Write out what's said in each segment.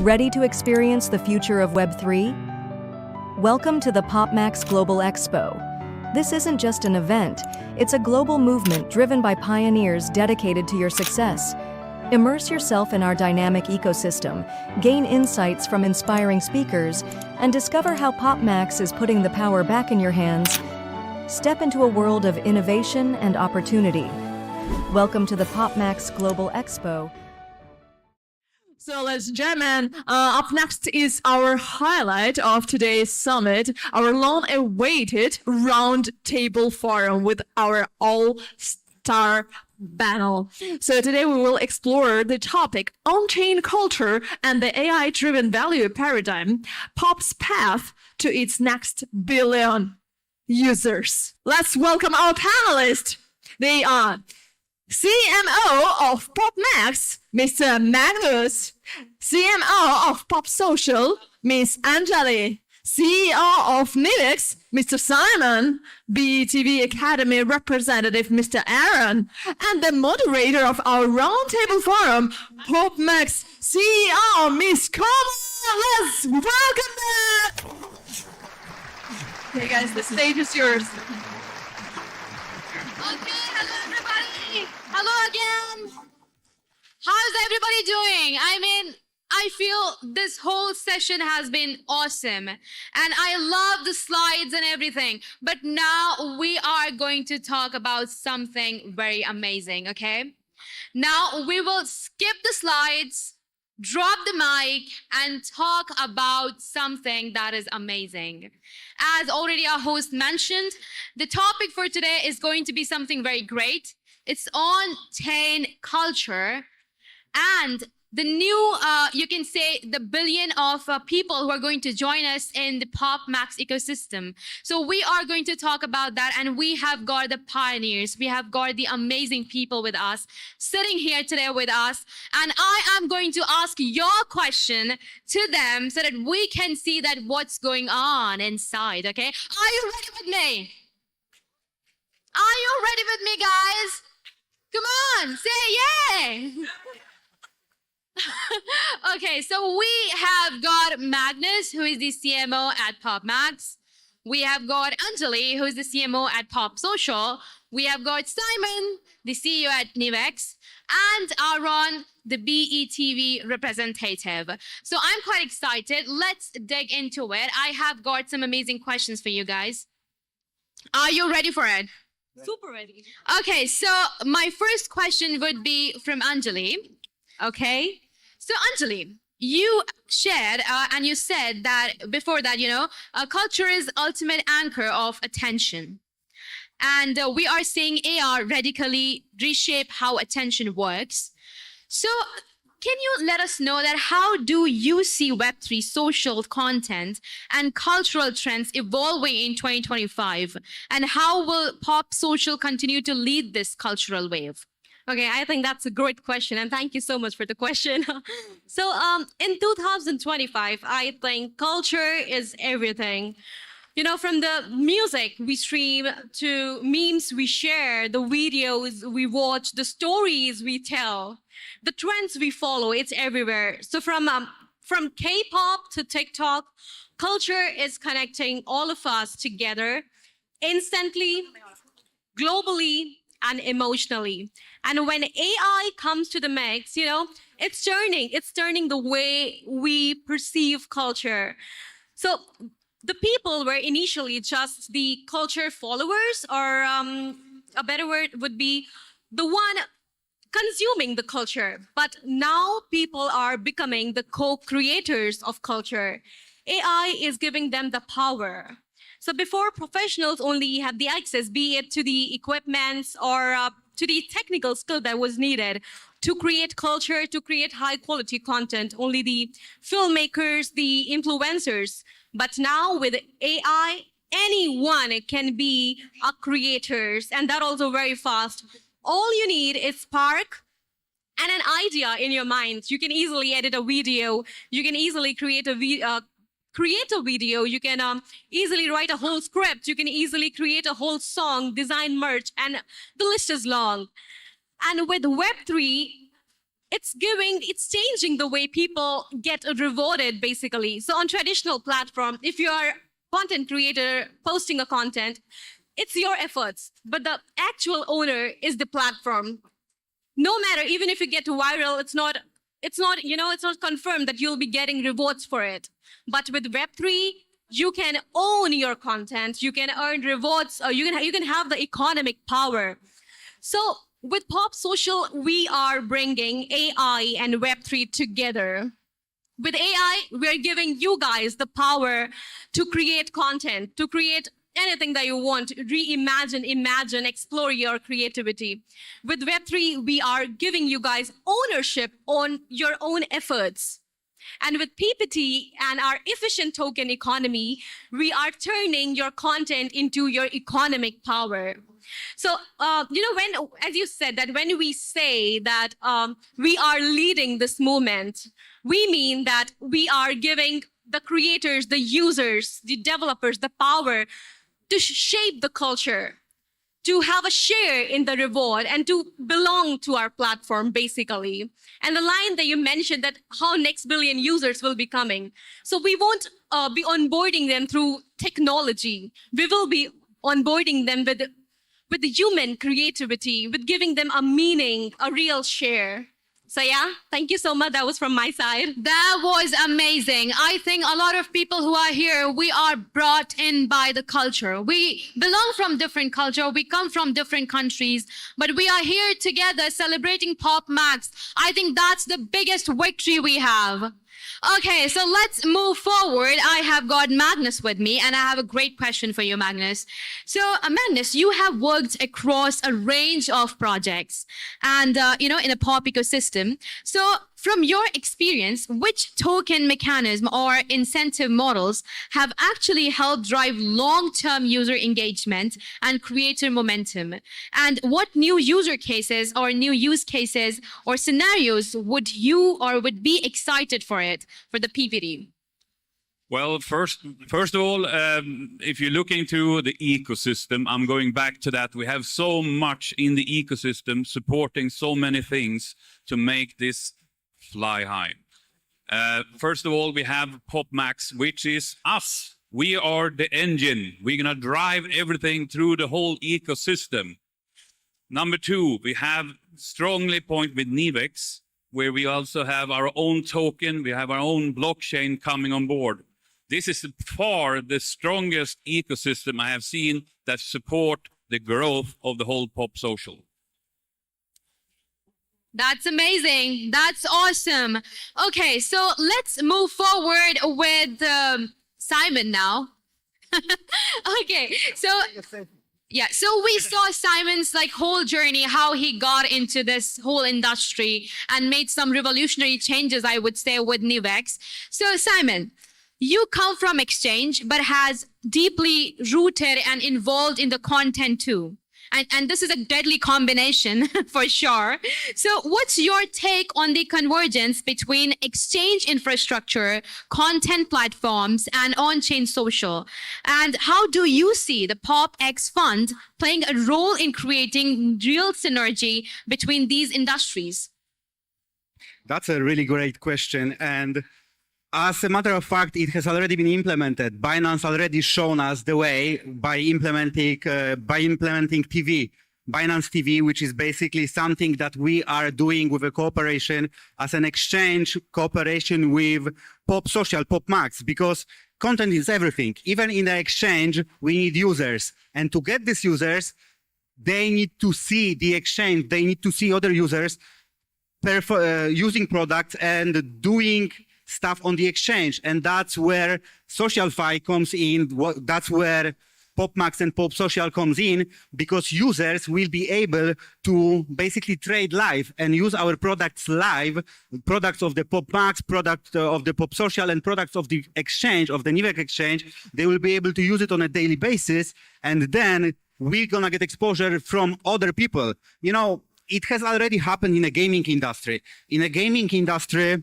Ready to experience the future of Web3? Welcome to the PopMax Global Expo. This isn't just an event, it's a global movement driven by pioneers dedicated to your success. Immerse yourself in our dynamic ecosystem, gain insights from inspiring speakers, and discover how PopMax is putting the power back in your hands. Step into a world of innovation and opportunity. Welcome to the PopMax Global Expo. So, ladies and gentlemen, up next is our highlight of today's summit, our long-awaited roundtable forum with our all-star panel. So today we will explore the topic on-chain culture and the AI-driven value paradigm, Pop's path to its next billion users. Let's welcome our panelists. They are CMO of PopMax, Mr. Magnus, CMO of Pop Social, Miss Anjali, CEO of Nivex, Mr. Simon, BTV Academy representative, Mr. Aaron, and the moderator of our roundtable forum, PopMax CEO, Miss Komal. Let's welcome them. Okay, guys, the stage is yours. Okay, hello everybody. Hello again. How's everybody doing? I feel this whole session has been awesome and I love the slides and everything. But now we are going to talk about something very amazing, okay? Now we will skip the slides, drop the mic and talk about something that is amazing. As already our host mentioned, the topic for today is going to be something very great. It's on-chain culture and the new, you can say, the billion of people who are going to join us in the PopMax ecosystem. So we are going to talk about that, and we have got the pioneers. We have got the amazing people with us, sitting here today with us. And I am going to ask your question to them so that we can see that what's going on inside, okay? Are you ready with me? Are you ready with me, guys? Come on, say yay! Okay, so we have got Magnus, who is the CMO at PopMax. We have got Anjali, who is the CMO at Pop Social. We have got Simon, the CEO at Nivex, and Aaron, the BETV representative. So I'm quite excited. Let's dig into it. I have got some amazing questions for you guys. Are you ready for it? Super ready. Okay, so my first question would be from Anjali. Okay. So Anjali, you shared and you said that before that, culture is ultimate anchor of attention. And we are seeing AR radically reshape how attention works. So can you let us know that how do you see Web3 social content and cultural trends evolving in 2025? And how will Pop Social continue to lead this cultural wave? Okay, I think that's a great question, and thank you so much for the question. So in 2025, I think culture is everything. From the music we stream to memes we share, the videos we watch, the stories we tell, the trends we follow, it's everywhere. So from K-pop to TikTok, culture is connecting all of us together instantly, globally, and emotionally. And when AI comes to the mix, it's turning the way we perceive culture. So the people were initially just the culture followers, or a better word would be the one consuming the culture. But now people are becoming the co-creators of culture. AI is giving them the power. So before, professionals only had the access, be it to the equipments or to the technical skill that was needed to create culture, to create high quality content, only the filmmakers, the influencers. But now with AI, anyone can be a creator, and that also very fast. All you need is spark and an idea in your mind. You can easily edit a video. You can easily create a video. You can easily write a whole script. You can easily create a whole song, design merch, and the list is long. And with Web3, it's changing the way people get rewarded basically. So on traditional platform, if you are content creator posting a content, it's your efforts, but the actual owner is the platform. No matter, even if you get viral, it's not confirmed that you'll be getting rewards for it. But with Web3, you can own your content, you can earn rewards, or you can have the economic power. So with Pop Social, we are bringing AI and Web3 together. With AI, we're giving you guys the power to create content, to create anything that you want, reimagine, imagine, explore your creativity. With Web3, we are giving you guys ownership on your own efforts. And with PPT and our efficient token economy, we are turning your content into your economic power. So, as you said, that when we say that we are leading this movement, we mean that we are giving the creators, the users, the developers, the power to shape the culture, to have a share in the reward, and to belong to our platform, basically. And the line that you mentioned, that how next billion users will be coming. So we won't be onboarding them through technology. We will be onboarding them with the human creativity, with giving them a meaning, a real share. So yeah, thank you so much. That was from my side. That was amazing. I think a lot of people who are here, we are brought in by the culture. We belong from different culture. We come from different countries, but we are here together celebrating PopMax. I think that's the biggest victory we have. Okay, so let's move forward. I have got Magnus with me, and I have a great question for you, Magnus. So, Magnus, you have worked across a range of projects and, in a pop ecosystem. So, from your experience, which token mechanism or incentive models have actually helped drive long-term user engagement and creator momentum? And what new user cases or new use cases or scenarios would you or would be excited for the PPT? Well, first of all, if you look into the ecosystem, I'm going back to that. We have so much in the ecosystem supporting so many things to make this fly high. First of all, we have PopMax, which is us. We are the engine. We're going to drive everything through the whole ecosystem. Number two, we have strongly point with Nivex, where we also have our own token. We have our own blockchain coming on board. This is far the strongest ecosystem I have seen that support the growth of the whole Pop Social. That's amazing. That's awesome. Okay, so let's move forward with Simon now. Okay, so we saw Simon's whole journey, how he got into this whole industry and made some revolutionary changes, I would say, with Nivex. So Simon, you come from exchange, but has deeply rooted and involved in the content too. And this is a deadly combination for sure. So what's your take on the convergence between exchange infrastructure, content platforms, and on-chain social? And how do you see the PopX Fund playing a role in creating real synergy between these industries? That's a really great question. And as a matter of fact, it has already been implemented. Binance already shown us the way by implementing TV, Binance TV, which is basically something that we are doing with a cooperation as an exchange cooperation with Pop Social, PopMax, because content is everything. Even in the exchange, we need users. And to get these users, they need to see the exchange. They need to see other users using products and doing stuff on the exchange. And that's where SocialFi comes in. That's where PopMax and Pop Social comes in, because users will be able to basically trade live and use our products live, products of the PopMax, product of the Pop Social, and products of the exchange, of the Nivex exchange. They will be able to use it on a daily basis. And then we're going to get exposure from other people. You know, it has already happened in the gaming industry. In the gaming industry,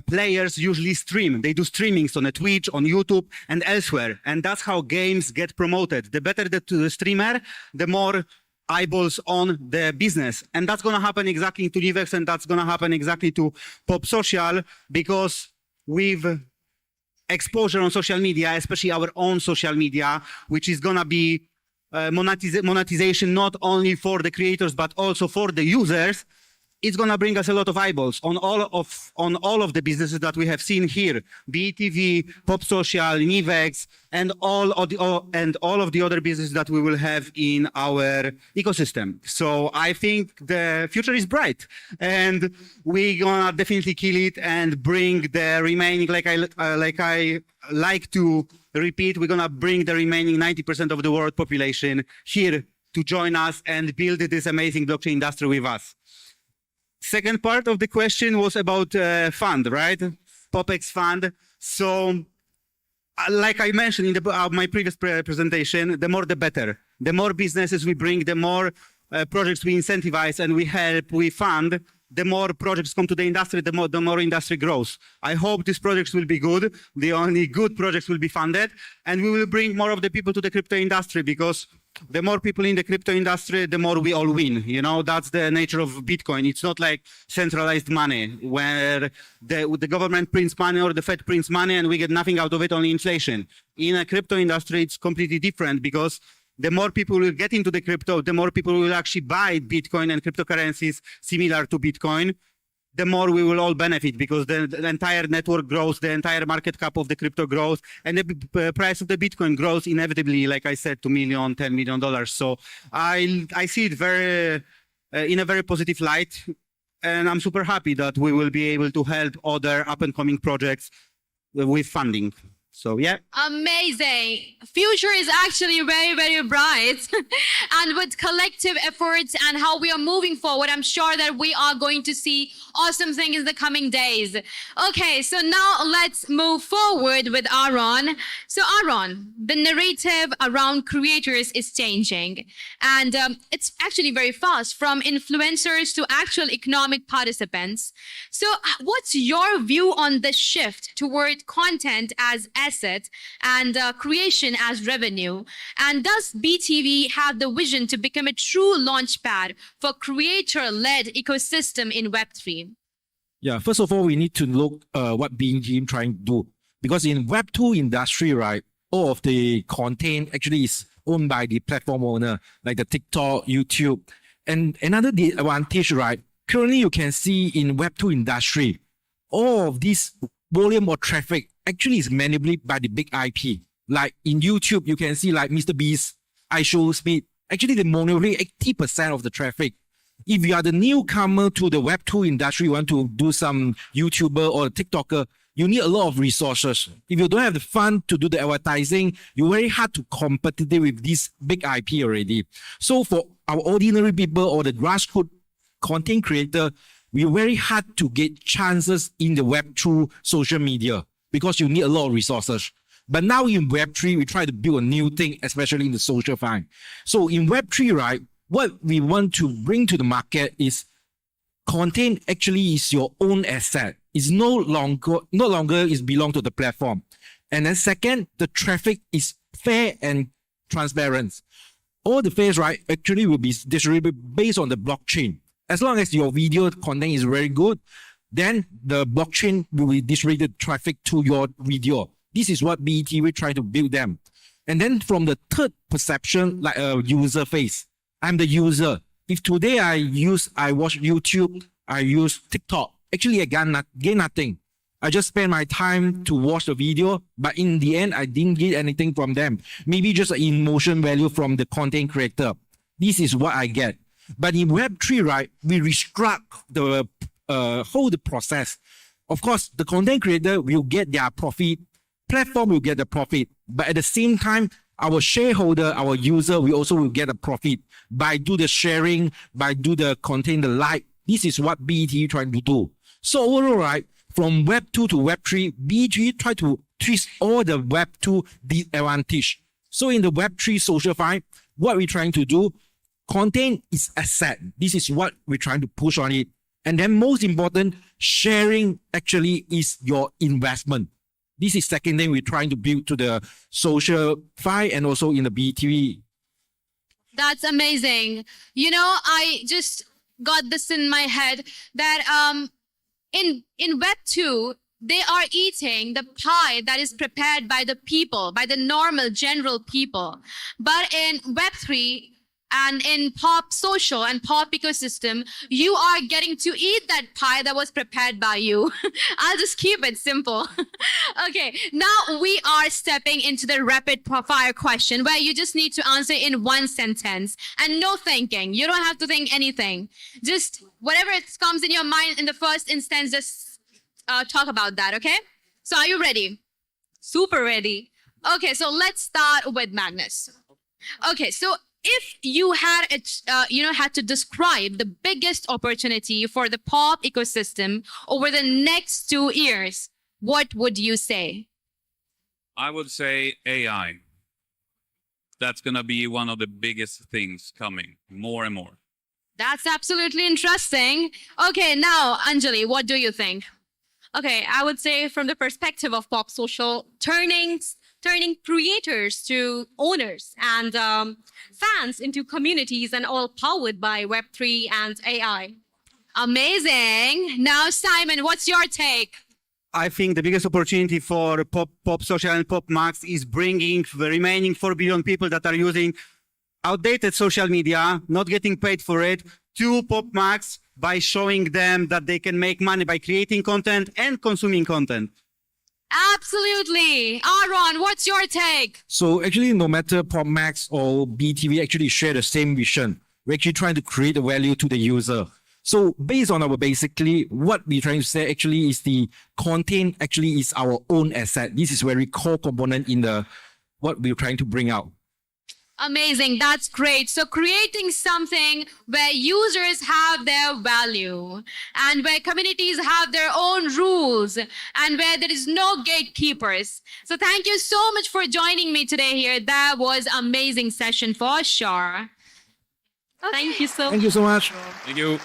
players usually stream. They do streamings on a Twitch, on YouTube, and elsewhere. And that's how games get promoted. The better the streamer, the more eyeballs on the business. And that's going to happen exactly to Nivex, and that's going to happen exactly to Pop Social, because with exposure on social media, especially our own social media, which is going to be monetization not only for the creators, but also for the users, it's going to bring us a lot of eyeballs on all of the businesses that we have seen here: BTV, Pop Social, Nivex, and all of the other businesses that we will have in our ecosystem. So I think the future is bright, and we're gonna definitely kill it and bring the remaining, like I like to repeat, we're gonna bring the remaining 90% of the world population here to join us and build this amazing blockchain industry with us. Second part of the question was about fund, right? PopX fund. So, like I mentioned in my previous presentation, the more the better. The more businesses we bring, the more projects we incentivize and we help, we fund, the more projects come to the industry, the more industry grows. I hope these projects will be good. The only good projects will be funded, and we will bring more of the people to the crypto industry, because the more people in the crypto industry, the more we all win. You know, that's the nature of Bitcoin. It's not like centralized money where the government prints money or the Fed prints money and we get nothing out of it, only inflation. In a crypto industry, it's completely different, because the more people will get into the crypto, the more people will actually buy Bitcoin and cryptocurrencies similar to Bitcoin, the more we will all benefit, because the entire network grows, the entire market cap of the crypto grows, and the price of the Bitcoin grows inevitably, like I said, $2 million, $10 million. So I see it very in a very positive light, and I'm super happy that we will be able to help other up-and-coming projects with funding. So yeah. Amazing. Future is actually very, very bright. And with collective efforts and how we are moving forward, I'm sure that we are going to see awesome things in the coming days. Okay, so now let's move forward with Aaron. So Aaron, the narrative around creators is changing. And it's actually very fast, from influencers to actual economic participants. So what's your view on the shift toward content as asset and creation as revenue? And does BTV have the vision to become a true launchpad for creator-led ecosystem in Web3? Yeah, first of all, we need to look what BTV trying to do. Because in Web2 industry, right, all of the content actually is owned by the platform owner, like the TikTok, YouTube. And another advantage, right, currently you can see in Web2 industry, all of this volume of traffic actually is manipulated by the big IP. Like in YouTube, you can see like Mr. Beast, iShowSmith, actually they monopoly 80% of the traffic. If you are the newcomer to the Web2 industry, you want to do some YouTuber or TikToker, you need a lot of resources. If you don't have the fund to do the advertising, you're very hard to compete with this big IP already. So for our ordinary people or the grassroots content creator, we're very hard to get chances in the web through social media, because you need a lot of resources. But now in Web3, we try to build a new thing, especially in the social fine. So in Web3, right, what we want to bring to the market is content actually is your own asset. It's no longer is belong to the platform. And then second, the traffic is fair and transparent. All the fares, right, actually will be distributed based on the blockchain. As long as your video content is very good, then the blockchain will distribute the traffic to your video. This is what BET will try to build them. And then from the third perception, like a user face, I'm the user. If today I watch YouTube, I use TikTok, actually I gain nothing. I just spend my time to watch the video, but in the end, I didn't get anything from them. Maybe just an emotion value from the content creator. This is what I get. But in Web3, right, we restruct the whole process. Of course, the content creator will get their profit, platform will get the profit, but at the same time, our shareholder, our user, we also will get a profit by do the sharing, by do the content, the like. This is what BET trying to do. So overall, right, from Web 2 to Web 3, BET try to twist all the Web 2 disadvantage. So in the Web 3 social fine, what we're trying to do, content is asset. This is what we're trying to push on it. And then most important, sharing actually is your investment. This is second thing we're trying to build to the social file and also in the BTV. That's amazing. You know, I just got this in my head that in Web 2, they are eating the pie that is prepared by the people, by the normal general people. But in Web 3 and in Pop Social and Pop ecosystem, you are getting to eat that pie that was prepared by you. I'll just keep it simple. Okay, now we are stepping into the rapid fire question where you just need to answer in one sentence and no thinking. You don't have to think anything. Just whatever comes in your mind in the first instance, just talk about that, okay? So are you ready? Super ready. Okay, so let's start with Magnus. Okay, so if you had had to describe the biggest opportunity for the pop ecosystem over the next 2 years, what would you say? I would say AI. That's going to be one of the biggest things coming, more and more. That's absolutely interesting. Okay, now Anjali, what do you think? Okay, I would say from the perspective of Pop Social, turning creators to owners and fans into communities and all powered by Web3 and AI. Amazing. Now, Simon, what's your take? I think the biggest opportunity for Pop Social and PopMax is bringing the remaining 4 billion people that are using outdated social media, not getting paid for it, to PopMax by showing them that they can make money by creating content and consuming content. Absolutely. Aaron, what's your take? So actually, no matter PopMax or BTV actually share the same vision. We're actually trying to create a value to the user. So based on our basically what we're trying to say actually is the content actually is our own asset. This is very core component in the what we're trying to bring out. Amazing. That's great. So creating something where users have their value and where communities have their own rules and where there is no gatekeepers. So thank you so much for joining me today here. That was amazing session for sure. Thank you so Thank you so much. Thank you.